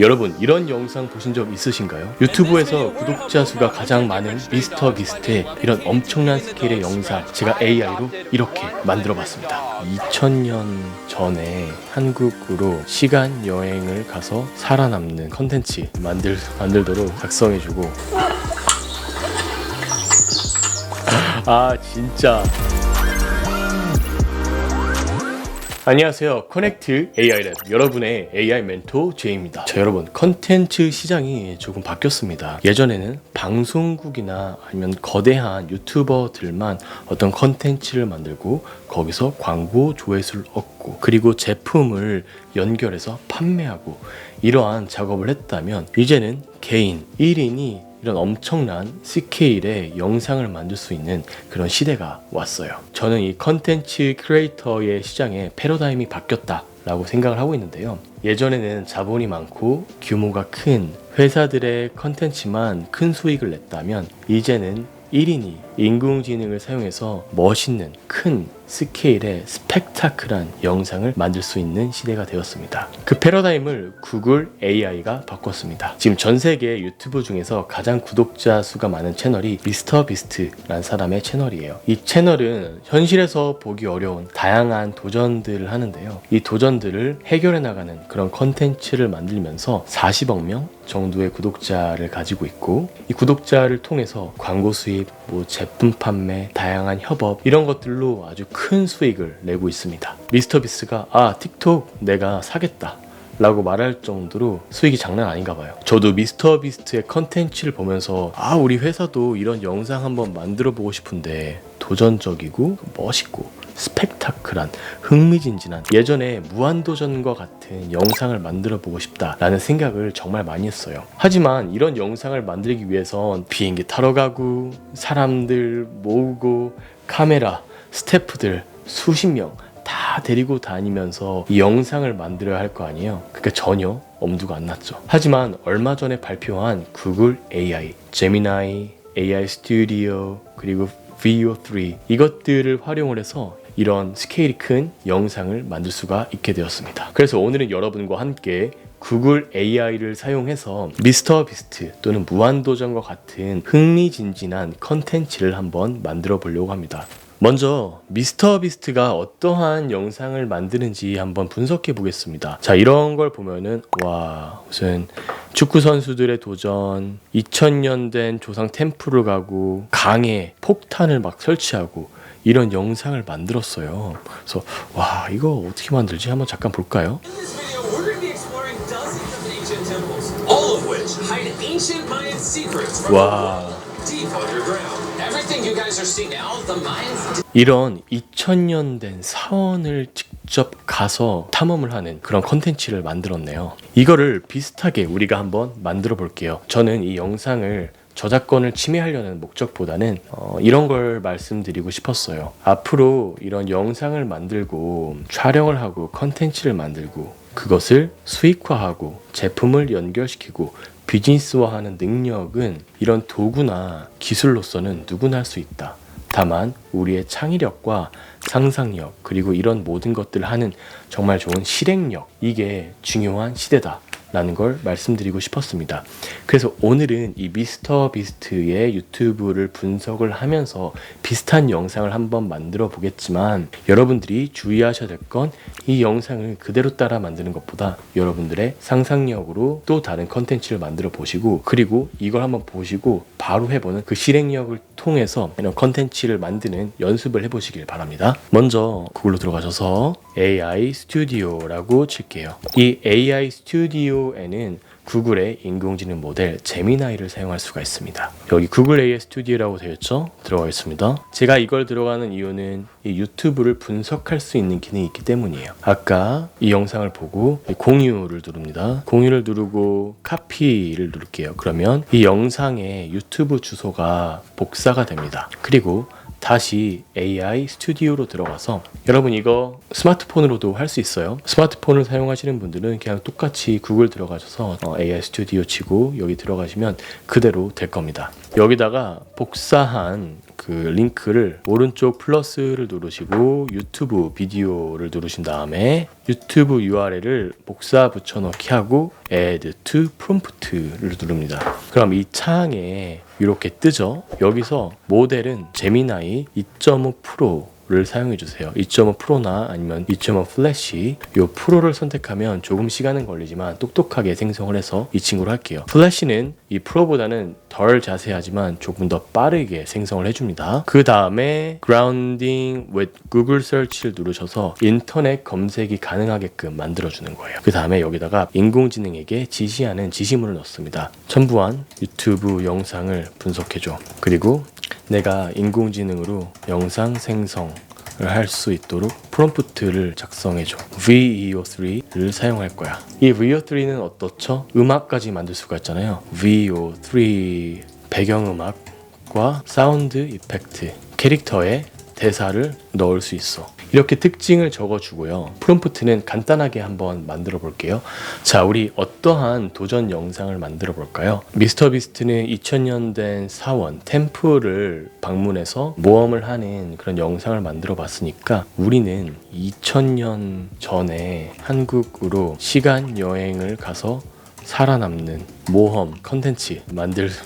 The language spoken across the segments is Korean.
여러분 이런 영상 보신 적 있으신가요? 유튜브에서 구독자 수가 가장 많은 미스터 비스트의 이런 엄청난 스케일의 영상 제가 AI로 이렇게 만들어 봤습니다. 2000년 전에 한국으로 시간 여행을 가서 살아남는 컨텐츠 만들도록 작성해주고 아 진짜 안녕하세요. 커넥트 AI랩 여러분의 AI 멘토 제이입니다. 자, 여러분 컨텐츠 시장이 조금 바뀌었습니다. 예전에는 방송국이나 아니면 거대한 유튜버들만 어떤 컨텐츠를 만들고 거기서 광고 조회수를 얻고 그리고 제품을 연결해서 판매하고 이러한 작업을 했다면 이제는 개인 1인이 이런 엄청난 스케일의 영상을 만들 수 있는 그런 시대가 왔어요. 저는 이 컨텐츠 크리에이터의 시장에 패러다임이 바뀌었다 라고 생각을 하고 있는데요. 예전에는 자본이 많고 규모가 큰 회사들의 컨텐츠만 큰 수익을 냈다면 이제는 1인이 인공지능을 사용해서 멋있는 큰 스케일의 스펙타클한 영상을 만들 수 있는 시대가 되었습니다. 그 패러다임을 구글 AI가 바꿨습니다. 지금 전 세계 유튜브 중에서 가장 구독자 수가 많은 채널이 미스터 비스트라는 사람의 채널이에요. 이 채널은 현실에서 보기 어려운 다양한 도전들을 하는데요. 이 도전들을 해결해 나가는 그런 컨텐츠를 만들면서 40억 명 정도의 구독자를 가지고 있고 이 구독자를 통해서 광고 수입, 제품 판매, 다양한 협업 이런 것들로 아주 큰 수익을 내고 있습니다. 미스터 비스트가 틱톡 내가 사겠다 라고 말할 정도로 수익이 장난 아닌가 봐요. 저도 미스터 비스트의 컨텐츠를 보면서 우리 회사도 이런 영상 한번 만들어 보고 싶은데 도전적이고 멋있고 스펙타클한 흥미진진한 예전에 무한도전과 같은 영상을 만들어 보고 싶다라는 생각을 정말 많이 했어요. 하지만 이런 영상을 만들기 위해선 비행기 타러 가고 사람들 모으고 카메라, 스태프들 수십 명 다 데리고 다니면서 이 영상을 만들어야 할 거 아니에요. 그러니까 전혀 엄두가 안 났죠. 하지만 얼마 전에 발표한 구글 AI, 제미나이, AI 스튜디오 그리고 Veo 3 이것들을 활용을 해서 이런 스케일이 큰 영상을 만들 수가 있게 되었습니다. 그래서 오늘은 여러분과 함께 구글 AI를 사용해서 미스터 비스트 또는 무한도전과 같은 흥미진진한 컨텐츠를 한번 만들어 보려고 합니다. 먼저 미스터 비스트가 어떠한 영상을 만드는지 한번 분석해 보겠습니다. 자, 이런 걸 보면은 무슨 축구 선수들의 도전, 2000년 된 조상 템플을 가고 강에 폭탄을 막 설치하고 이런 영상을 만들었어요. 그래서 이거 어떻게 만들지? 한번 잠깐 볼까요? 이런 2000년 된 사원을 직접 가서 탐험을 하는 그런 컨텐츠를 만들었네요. 이거를 비슷하게 우리가 한번 만들어 볼게요. 저는 이 영상을 저작권을 침해하려는 목적보다는 이런 걸 말씀드리고 싶었어요. 앞으로 이런 영상을 만들고 촬영을 하고 컨텐츠를 만들고 그것을 수익화하고 제품을 연결시키고 비즈니스화하는 능력은 이런 도구나 기술로서는 누구나 할 수 있다. 다만 우리의 창의력과 상상력 그리고 이런 모든 것들을 하는 정말 좋은 실행력 이게 중요한 시대다 라는 걸 말씀드리고 싶었습니다. 그래서 오늘은 이 미스터 비스트의 유튜브를 분석을 하면서 비슷한 영상을 한번 만들어 보겠지만 여러분들이 주의하셔야 될 건 이 영상을 그대로 따라 만드는 것보다 여러분들의 상상력으로 또 다른 컨텐츠를 만들어 보시고 그리고 이걸 한번 보시고 바로 해보는 그 실행력을 통해서 이런 컨텐츠를 만드는 연습을 해보시길 바랍니다. 먼저 구글로 들어가셔서 AI 스튜디오라고 칠게요. 이 AI 스튜디오에는 구글의 인공지능 모델 제미나이를 사용할 수가 있습니다. 여기 구글 AI 스튜디오라고 되어 있죠? 들어가겠습니다. 제가 이걸 들어가는 이유는 이 유튜브를 분석할 수 있는 기능이 있기 때문이에요. 아까 이 영상을 보고 공유를 누릅니다. 공유를 누르고 카피를 누를게요. 그러면 이 영상의 유튜브 주소가 복사가 됩니다. 그리고 다시 AI 스튜디오로 들어가서 여러분 이거 스마트폰으로도 할 수 있어요. 스마트폰을 사용하시는 분들은 그냥 똑같이 구글 들어가셔서 AI 스튜디오 치고 여기 들어가시면 그대로 될 겁니다. 여기다가 복사한 그 링크를 오른쪽 플러스를 누르시고 유튜브 비디오를 누르신 다음에 유튜브 URL을 복사 붙여넣기 하고 Add to Prompt를 누릅니다. 그럼 이 창에 이렇게 뜨죠. 여기서 모델은 제미나이 2.5 프로를 사용해 주세요. 2.5 프로나 아니면 2.5 플래시. 이 프로를 선택하면 조금 시간은 걸리지만 똑똑하게 생성을 해서 이 친구로 할게요. 플래시는 이 프로보다는 덜 자세하지만 조금 더 빠르게 생성을 해줍니다. 그 다음에 Grounding with Google Search를 누르셔서 인터넷 검색이 가능하게끔 만들어주는 거예요. 그 다음에 여기다가 인공지능에게 지시하는 지시문을 넣습니다. 첨부한 유튜브 영상을 분석해줘. 그리고 내가 인공지능으로 영상 생성을 할 수 있도록 프롬프트를 작성해줘. VEO3를 사용할 거야. 이 VEO3는 어떻죠? 음악까지 만들 수가 있잖아요. VEO3 배경음악과 사운드 이펙트, 캐릭터의 대사를 넣을 수 있어. 이렇게 특징을 적어주고요. 프롬프트는 간단하게 한번 만들어 볼게요. 자, 우리 어떠한 도전 영상을 만들어 볼까요? 미스터 비스트는 2000년 된 사원 템플을 방문해서 모험을 하는 그런 영상을 만들어 봤으니까 우리는 2000년 전에 한국으로 시간 여행을 가서 살아남는 모험 컨텐츠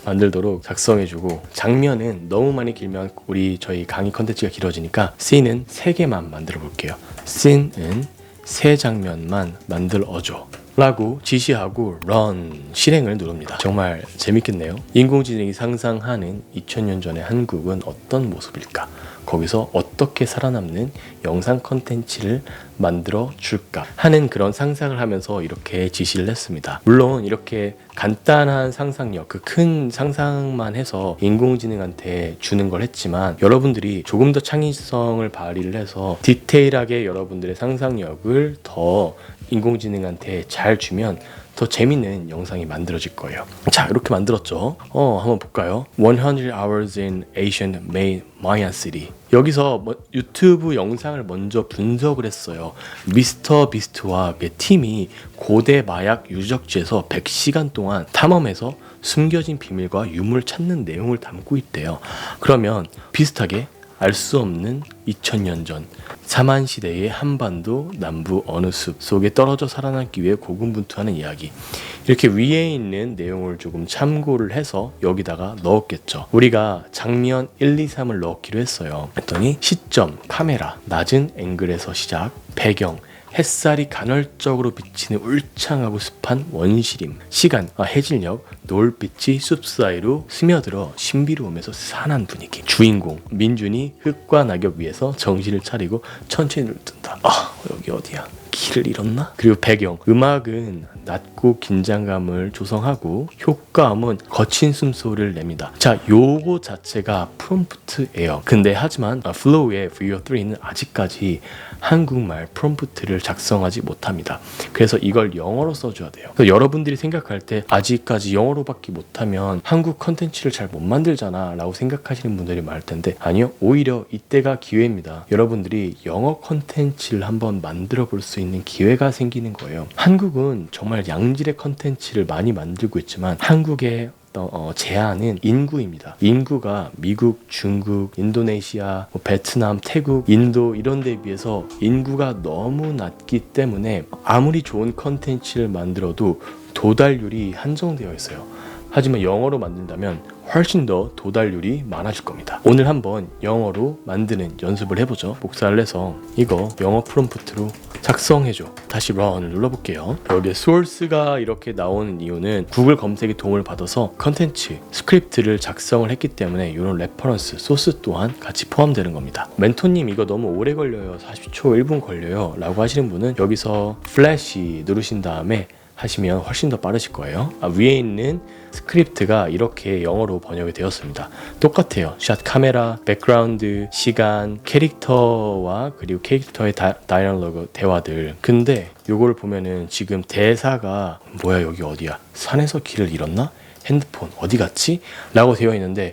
만들도록 작성해주고, 장면은 너무 많이 길면 저희 강의 컨텐츠가 길어지니까 씬은 3개만 만들어 볼게요. 씬은 3장면만 만들어줘 라고 지시하고 run 실행을 누릅니다. 정말 재밌겠네요. 인공지능이 상상하는 2000년 전의 한국은 어떤 모습일까? 거기서 어떻게 살아남는 영상 컨텐츠를 만들어 줄까 하는 그런 상상을 하면서 이렇게 지시를 했습니다. 물론 이렇게 간단한 상상력, 그 큰 상상만 해서 인공지능한테 주는 걸 했지만 여러분들이 조금 더 창의성을 발휘를 해서 디테일하게 여러분들의 상상력을 더 인공지능한테 잘 주면 더 재밌는 영상이 만들어질 거예요. 자, 이렇게 만들었죠. 한번 볼까요? 100 hours in ancient Mayan city. 여기서 유튜브 영상을 먼저 분석을 했어요. 미스터 비스트와 팀이 고대 마약 유적지에서 100시간 동안 탐험해서 숨겨진 비밀과 유물을 찾는 내용을 담고 있대요. 그러면 비슷하게 알 수 없는 2000년 전 사만시대의 한반도 남부 어느 숲 속에 떨어져 살아남기 위해 고군분투하는 이야기. 이렇게 위에 있는 내용을 조금 참고를 해서 여기다가 넣었겠죠. 우리가 장면 1, 2, 3을 넣기로 했어요. 했더니 시점, 카메라, 낮은 앵글에서 시작, 배경, 햇살이 간헐적으로 비치는 울창하고 습한 원시림, 시간, 해질녘, 노을빛이 숲 사이로 스며들어 신비로움에서 산한 분위기. 주인공 민준이 흙과 낙엽 위에서 정신을 차리고 천천히 눈을 뜬다. 여기 어디야? 길을 잃었나? 그리고 배경, 음악은 낮고 긴장감을 조성하고 효과음은 거친 숨소리를 냅니다. 자, 요거 자체가 프롬프트예요. 근데 하지만 플로우의 VO3는 아직까지 한국말 프롬프트를 작성하지 못합니다. 그래서 이걸 영어로 써줘야 돼요. 그래서 여러분들이 생각할 때 아직까지 영어로밖에 못하면 한국 컨텐츠를 잘 못 만들잖아 라고 생각하시는 분들이 많을 텐데, 아니요, 오히려 이때가 기회입니다. 여러분들이 영어 컨텐츠를 한번 만들어 볼 수 있는 기회가 생기는 거예요. 한국은 정말 양질의 컨텐츠를 많이 만들고 있지만 한국의 제한은 인구입니다. 인구가 미국, 중국, 인도네시아, 베트남, 태국, 인도 이런 데에 비해서 인구가 너무 낮기 때문에 아무리 좋은 컨텐츠를 만들어도 도달률이 한정되어 있어요. 하지만 영어로 만든다면 훨씬 더 도달률이 많아질 겁니다. 오늘 한번 영어로 만드는 연습을 해보죠. 복사를 해서 이거 영어 프롬프트로 작성해줘. 다시 run을 눌러볼게요. 여기 source가 이렇게 나오는 이유는 구글 검색의 도움을 받아서 컨텐츠, 스크립트를 작성을 했기 때문에 이런 레퍼런스, 소스 또한 같이 포함되는 겁니다. 멘토님 이거 너무 오래 걸려요. 40초, 1분 걸려요 라고 하시는 분은 여기서 플래시 누르신 다음에 하시면 훨씬 더 빠르실 거예요. 위에 있는 스크립트가 이렇게 영어로 번역이 되었습니다. 똑같아요. 샷, 카메라, 백그라운드, 시간, 캐릭터와 그리고 캐릭터의 다이얼로그, 대화들. 근데 요걸 보면은 지금 대사가 뭐야, 여기 어디야? 산에서 길을 잃었나? 핸드폰 어디 갔지? 라고 되어 있는데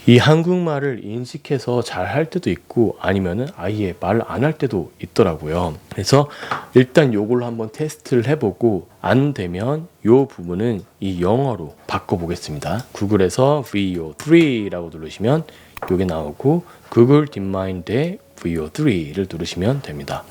이 한국말을 인식해서 잘 할 때도 있고 아니면은 아예 말을 안 할 때도 있더라고요. 그래서 일단 요걸로 한번 테스트를 해보고 안 되면 요 부분은 이 영어로 바꿔보겠습니다. 구글에서 VO3라고 누르시면 이게 나오고 구글 딥마인드의 VO3를 누르시면 됩니다.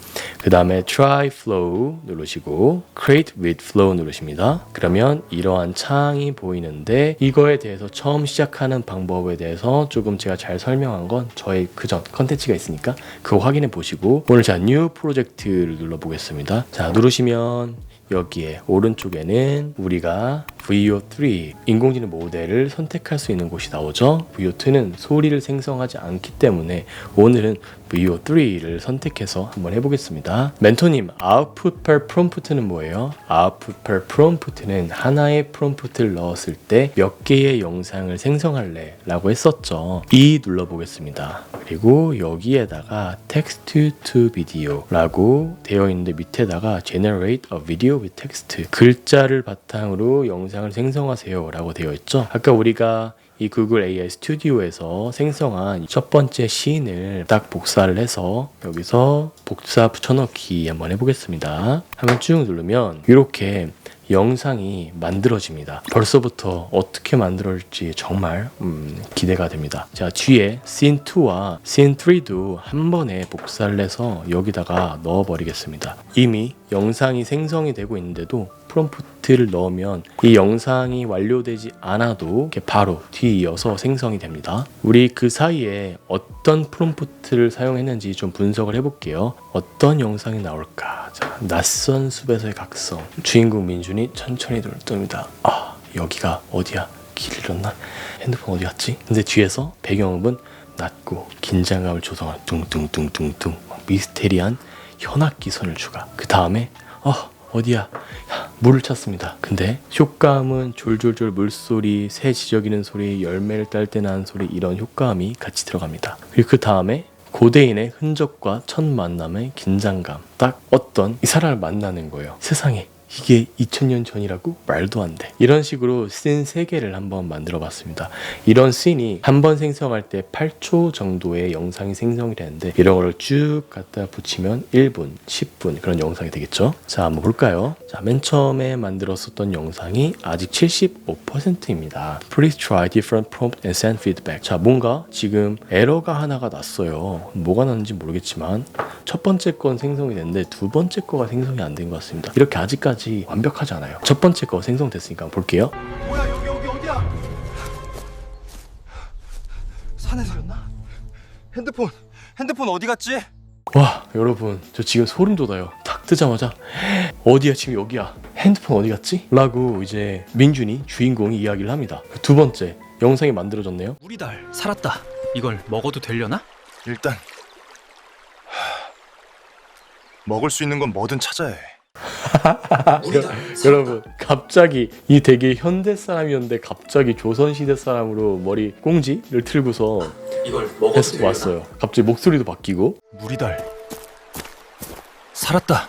그 다음에 Try Flow 누르시고 Create with Flow 누르십니다. 그러면 이러한 창이 보이는데 이거에 대해서 처음 시작하는 방법에 대해서 조금 제가 잘 설명한 건 저의 그전 컨텐츠가 있으니까 그거 확인해 보시고 오늘 자 New 프로젝트를 눌러보겠습니다. 자 누르시면 여기에 오른쪽에는 우리가 VO3 인공지능 모델을 선택할 수 있는 곳이 나오죠. VO2는 소리를 생성하지 않기 때문에 오늘은 VO3를 선택해서 한번 해보겠습니다. 멘토님, output per prompt는 뭐예요? output per prompt는 하나의 프롬프트를 넣었을 때 몇 개의 영상을 생성할래? 라고 했었죠. E 눌러보겠습니다. 그리고 여기에다가 text to video 라고 되어 있는데 밑에다가 generate a video with text 글자를 바탕으로 영상을 생성하세요 라고 되어 있죠. 아까 우리가 이 구글 AI 스튜디오에서 생성한 첫 번째 씬을 딱 복사를 해서 여기서 복사 붙여넣기 한번 해보겠습니다. 한번 쭉 누르면 이렇게 영상이 만들어집니다. 벌써부터 어떻게 만들어질지 정말 기대가 됩니다. 자, 뒤에 씬 2와 씬 3도 한 번에 복사를 해서 여기다가 넣어버리겠습니다. 이미 영상이 생성이 되고 있는데도 프롬프트를 넣으면 이 영상이 완료되지 않아도 이렇게 바로 뒤이어서 생성이 됩니다. 우리 그 사이에 어떤 프롬프트를 사용했는지 좀 분석을 해볼게요. 어떤 영상이 나올까? 자, 낯선 숲에서의 각성. 주인공 민준이 천천히 돌아옵니다. 아, 여기가 어디야? 길 잃었나? 핸드폰 어디 갔지? 근데 뒤에서 배경음은 낮고 긴장감을 조성하는 둥둥둥둥둥 미스테리한 현악기 선을 추가. 그 다음에 어디야? 물을 찾습니다. 근데 효과음은 졸졸졸 물소리, 새 지저귀는 소리, 열매를 딸 때 나는 소리 이런 효과음이 같이 들어갑니다. 그리고 그 다음에 고대인의 흔적과 첫 만남의 긴장감. 딱 어떤 이 사람을 만나는 거예요. 세상에 이게 2000년 전이라고? 말도 안 돼. 이런 식으로 씬 3개를 한번 만들어 봤습니다. 이런 씬이 한 번 생성할 때 8초 정도의 영상이 생성이 되는데 이런 거를 쭉 갖다 붙이면 1분, 10분 그런 영상이 되겠죠. 자, 한번 볼까요? 자, 맨 처음에 만들었었던 영상이 아직 75%입니다. Please try different prompt and send feedback. 자, 뭔가 지금 에러가 하나가 났어요. 뭐가 났는지 모르겠지만 첫 번째 건 생성이 됐는데 두 번째 거가 생성이 안 된 것 같습니다. 이렇게 아직까지 완벽하지 않아요. 첫 번째 거 생성됐으니까 한번 볼게요. 뭐야 여기 어디야? 산에 살았나? 핸드폰 어디 갔지? 와, 여러분 저 지금 소름 돋아요. 딱 뜨자마자 어디야, 지금 여기야, 핸드폰 어디 갔지? 라고 이제 민준이 주인공이 이야기를 합니다. 두 번째 영상이 만들어졌네요. 우리 달 살았다. 이걸 먹어도 되려나? 일단 먹을 수 있는 건 뭐든 찾아야 해. 여러분 갑자기 이 되게 현대 사람이었는데 갑자기 조선시대 사람으로 머리 꽁지를 틀고서 이걸 먹어도 되려나? 왔어요. 갑자기 목소리도 바뀌고. 무리달 살았다.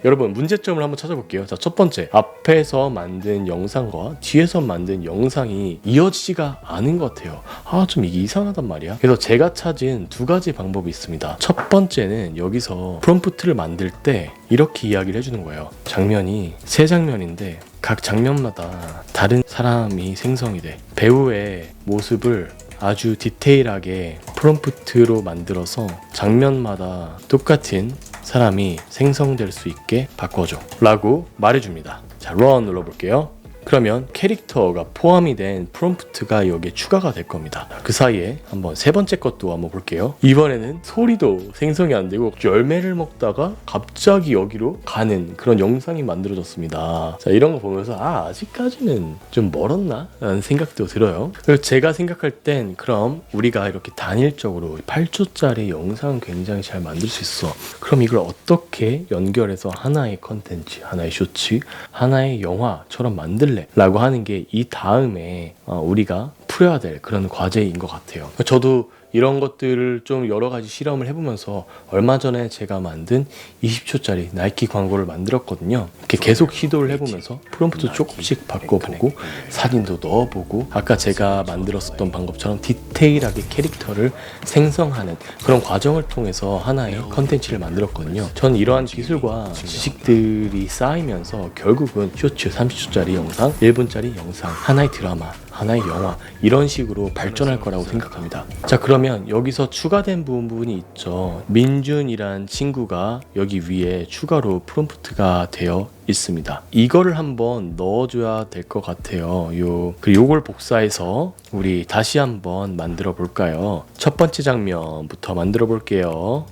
여러분 문제점을 한번 찾아볼게요. 자, 첫 번째, 앞에서 만든 영상과 뒤에서 만든 영상이 이어지지가 않은 것 같아요. 좀 이게 이상하단 말이야. 그래서 제가 찾은 두 가지 방법이 있습니다. 첫 번째는 여기서 프롬프트를 만들 때 이렇게 이야기를 해주는 거예요. 장면이 세 장면인데 각 장면마다 다른 사람이 생성이 돼. 배우의 모습을 아주 디테일하게 프롬프트로 만들어서 장면마다 똑같은 사람이 생성될 수 있게 바꿔줘 라고 말해줍니다. 자, run 눌러볼게요. 그러면 캐릭터가 포함이 된 프롬프트가 여기에 추가가 될 겁니다. 그 사이에 한번 세 번째 것도 한번 볼게요. 이번에는 소리도 생성이 안 되고 열매를 먹다가 갑자기 여기로 가는 그런 영상이 만들어졌습니다. 자, 이런 거 보면서 아직까지는 좀 멀었나? 라는 생각도 들어요. 그래서 제가 생각할 땐 그럼 우리가 이렇게 단일적으로 8초짜리 영상은 굉장히 잘 만들 수 있어. 그럼 이걸 어떻게 연결해서 하나의 컨텐츠, 하나의 쇼츠, 하나의 영화처럼 만들래? 라고 하는 게 이 다음에 우리가 풀어야 될 그런 과제인 것 같아요. 저도 이런 것들을 좀 여러 가지 실험을 해보면서 얼마 전에 제가 만든 20초짜리 나이키 광고를 만들었거든요. 이렇게 계속 시도를 해보면서 프롬프트 조금씩 바꿔보고 사진도 넣어보고 아까 제가 만들었었던 방법처럼 디테일하게 캐릭터를 생성하는 그런 과정을 통해서 하나의 컨텐츠를 만들었거든요. 전 이러한 기술과 지식들이 쌓이면서 결국은 쇼츠 30초짜리 영상, 1분짜리 영상, 하나의 드라마, 하나의 영화 이런 식으로 발전할 거라고 생각합니다. 자, 그러면 여기서 추가된 부분이 있죠. 민준이란 친구가 여기 위에 추가로 프롬프트가 되어 있습니다. 이거를 한번 넣어줘야 될 것 같아요. 요걸 복사해서 우리 다시 한번 만들어 볼까요? 첫 번째 장면부터 만들어 볼게요.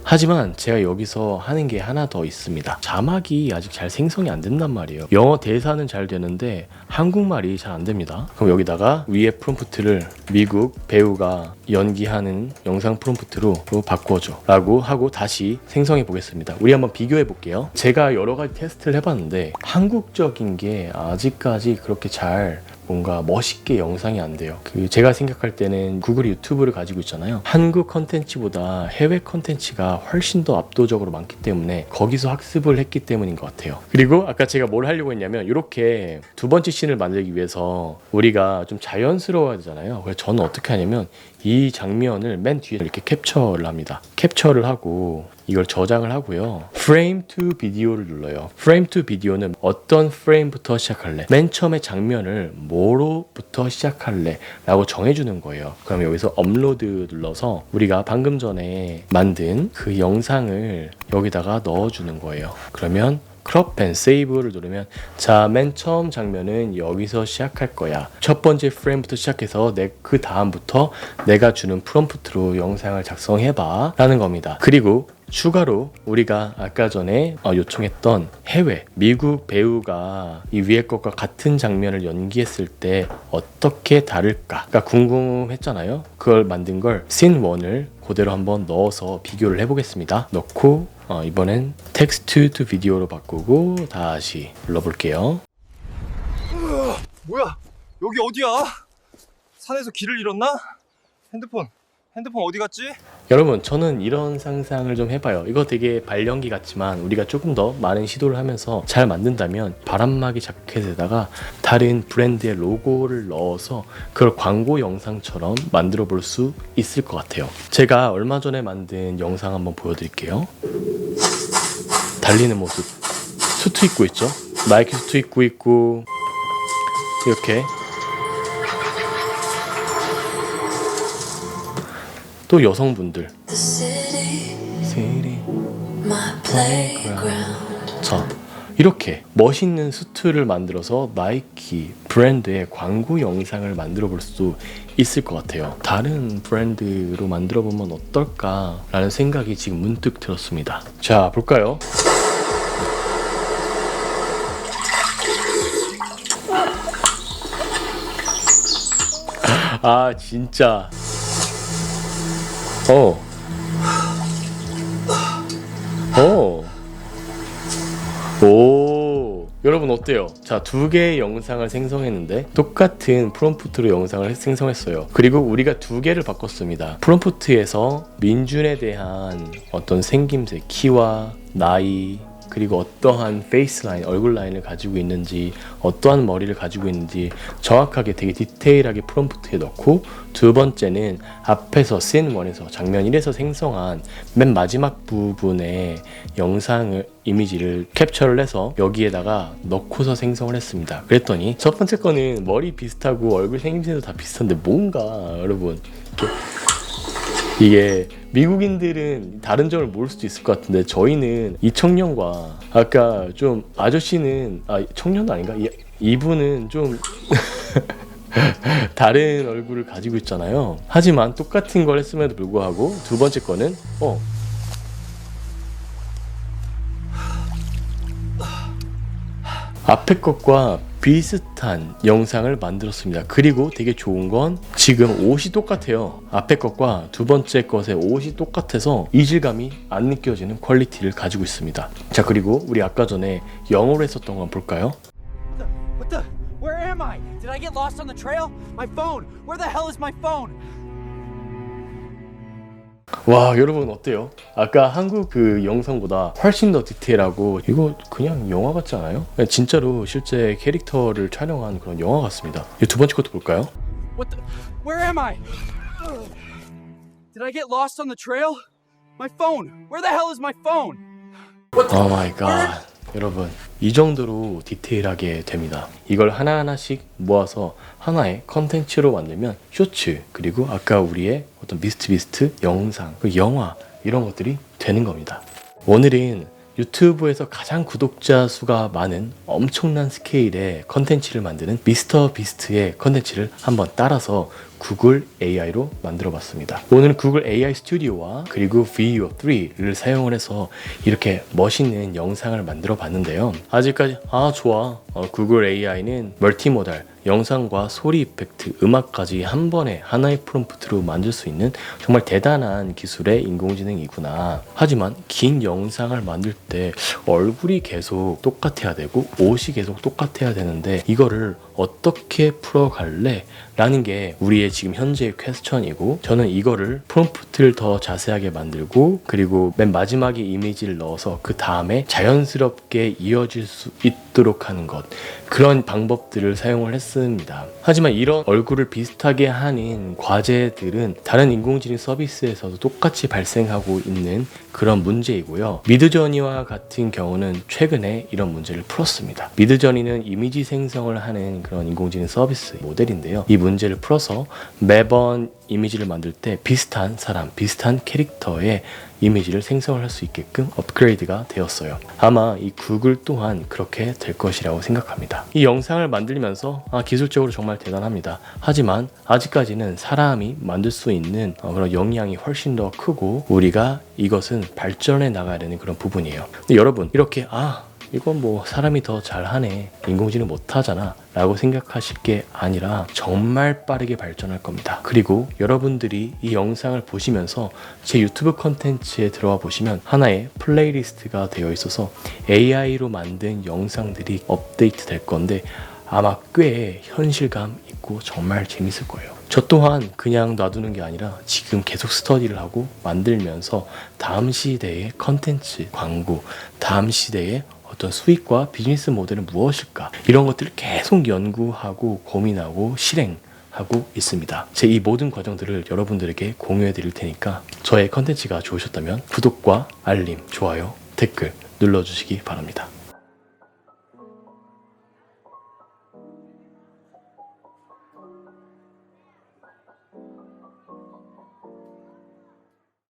하지만 제가 여기서 하는 게 하나 더 있습니다. 자막이 아직 잘 생성이 안 된단 말이에요. 영어 대사는 잘 되는데 한국말이 잘 안 됩니다. 그럼 여기다가 위에 프롬프트를 미국 배우가 연기하는 영상 프롬프트로 바꿔줘 라고 하고 다시 생성해 보겠습니다. 우리 한번 비교해 볼게요. 제가 여러 가지 테스트를 해봤는데 한국적인 게 아직까지 그렇게 잘 뭔가 멋있게 영상이 안 돼요. 제가 생각할 때는 구글 유튜브를 가지고 있잖아요. 한국 컨텐츠보다 해외 컨텐츠가 훨씬 더 압도적으로 많기 때문에 거기서 학습을 했기 때문인 것 같아요. 그리고 아까 제가 뭘 하려고 했냐면 이렇게 두 번째 씬을 만들기 위해서 우리가 좀 자연스러워야 되잖아요. 그래서 저는 어떻게 하냐면 이 장면을 맨 뒤에 이렇게 캡처를 합니다. 캡처를 하고 이걸 저장을 하고요. 프레임 투 비디오를 눌러요. 프레임 투 비디오는 어떤 프레임부터 시작할래? 맨 처음에 장면을 뭐로부터 시작할래? 라고 정해주는 거예요. 그럼 여기서 업로드 눌러서 우리가 방금 전에 만든 그 영상을 여기다가 넣어주는 거예요. 그러면 크롭 앤 세이브를 누르면 자, 맨 처음 장면은 여기서 시작할 거야. 첫 번째 프레임부터 시작해서 그 다음부터 내가 주는 프롬프트로 영상을 작성해봐 라는 겁니다. 그리고 추가로 우리가 아까 전에 요청했던 해외 미국 배우가 이 위에 것과 같은 장면을 연기했을 때 어떻게 다를까가 궁금했잖아요. 그걸 만든 걸 씬 1을 그대로 한번 넣어서 비교를 해보겠습니다. 넣고 이번엔 텍스트 투 비디오로 바꾸고 다시 불러볼게요. 뭐야? 여기 어디야? 산에서 길을 잃었나? 핸드폰 어디 갔지? 여러분, 저는 이런 상상을 좀 해봐요. 이거 되게 발연기 같지만 우리가 조금 더 많은 시도를 하면서 잘 만든다면 바람막이 자켓에다가 다른 브랜드의 로고를 넣어서 그걸 광고 영상처럼 만들어 볼 수 있을 것 같아요. 제가 얼마 전에 만든 영상 한번 보여드릴게요. 달리는 모습, 수트 입고 있죠? 나이키 수트 입고 있고 이렇게 또 여성분들 자, 이렇게 멋있는 수트를 만들어서 나이키 브랜드의 광고 영상을 만들어 볼 수 있을 것 같아요. 다른 브랜드로 만들어 보면 어떨까 라는 생각이 지금 문득 들었습니다. 자, 볼까요? 아, 진짜 오, 여러분 어때요? 자, 2개의 영상을 생성했는데 똑같은 프롬프트로 영상을 생성했어요. 그리고 우리가 2개를 바꿨습니다. 프롬프트에서 민준에 대한 어떤 생김새, 키와 나이, 그리고 어떠한 페이스 라인, 얼굴 라인을 가지고 있는지, 어떠한 머리를 가지고 있는지 정확하게 되게 디테일하게 프롬프트에 넣고, 두 번째는 앞에서 씬 1에서 장면 1에서 생성한 맨 마지막 부분의 영상을 이미지를 캡처를 해서 여기에다가 넣고서 생성을 했습니다. 그랬더니 첫 번째 거는 머리 비슷하고 얼굴 생김새도 다 비슷한데 뭔가 여러분 이게 미국인들은 다른 점을 모를 수도 있을 것 같은데 저희는 이 청년과 아까 좀 아저씨는 청년도 아닌가? 이분은 좀 다른 얼굴을 가지고 있잖아요. 하지만 똑같은 걸 했음에도 불구하고 두 번째 거는 앞에 것과 비슷한 영상을 만들었습니다. 그리고 되게 좋은 건 지금 옷이 똑같아요. 앞에 것과 두 번째 것의 옷이 똑같아서 이질감이 안 느껴지는 퀄리티를 가지고 있습니다. 자, 그리고 우리 아까 전에 영어로 했었던 거 볼까요? What the? Where am I? Did I get lost on the trail? My phone! Where the hell is my phone? 와, 여러분 어때요? 아까 한국 그 영상보다 훨씬 더 디테일하고 이거 그냥 영화 같지 않아요? 그냥 진짜로 실제 캐릭터를 촬영한 그런 영화 같습니다. 이 두 번째 것도 볼까요? What the? Where am I? Did I get lost on the trail? My phone! Where the hell is my phone? 오 마이 갓. 여러분 이 정도로 디테일하게 됩니다. 이걸 하나하나씩 모아서 하나의 컨텐츠로 만들면 쇼츠 그리고 아까 우리의 어떤 비스트 영상 그 영화 이런 것들이 되는 겁니다. 오늘은 유튜브에서 가장 구독자 수가 많은 엄청난 스케일의 컨텐츠를 만드는 미스터 비스트의 컨텐츠를 한번 따라서 구글 AI로 만들어 봤습니다. 오늘 구글 AI 스튜디오와 그리고 Veo 3를 사용을 해서 이렇게 멋있는 영상을 만들어 봤는데요. 아직까지 좋아. 구글 AI는 멀티모달 영상과 소리 이펙트, 음악까지 한 번에 하나의 프롬프트로 만들 수 있는 정말 대단한 기술의 인공지능이구나. 하지만 긴 영상을 만들 때 얼굴이 계속 똑같아야 되고 옷이 계속 똑같아야 되는데 이거를 어떻게 풀어갈래? 라는 게 우리의 지금 현재의 퀘스천이고 저는 이거를 프롬프트를 더 자세하게 만들고 그리고 맨 마지막에 이미지를 넣어서 그 다음에 자연스럽게 이어질 수 있도록 하는 것 그런 방법들을 사용을 했습니다. 하지만 이런 얼굴을 비슷하게 하는 과제들은 다른 인공지능 서비스에서도 똑같이 발생하고 있는 그런 문제이고요. 미드저니와 같은 경우는 최근에 이런 문제를 풀었습니다. 미드저니는 이미지 생성을 하는 그런 인공지능 서비스 모델인데요. 이 문제를 풀어서 매번 이미지를 만들 때 비슷한 사람, 비슷한 캐릭터의 이미지를 생성을 할 수 있게끔 업그레이드가 되었어요. 아마 이 구글 또한 그렇게 될 것이라고 생각합니다. 이 영상을 만들면서 기술적으로 정말 대단합니다. 하지만 아직까지는 사람이 만들 수 있는 그런 영향이 훨씬 더 크고 우리가 이것은 발전해 나가야 되는 그런 부분이에요. 근데 여러분 이렇게 이건 뭐 사람이 더 잘하네 인공지능 못하잖아 라고 생각하실 게 아니라 정말 빠르게 발전할 겁니다. 그리고 여러분들이 이 영상을 보시면서 제 유튜브 컨텐츠에 들어와 보시면 하나의 플레이리스트가 되어 있어서 AI로 만든 영상들이 업데이트 될 건데 아마 꽤 현실감 있고 정말 재밌을 거예요. 저 또한 그냥 놔두는 게 아니라 지금 계속 스터디를 하고 만들면서 다음 시대의 컨텐츠, 광고, 다음 시대의 어떤 수익과 비즈니스 모델은 무엇일까 이런 것들을 계속 연구하고 고민하고 실행하고 있습니다. 제 이 모든 과정들을 여러분들에게 공유해 드릴 테니까 저의 컨텐츠가 좋으셨다면 구독과 알림, 좋아요, 댓글 눌러주시기 바랍니다.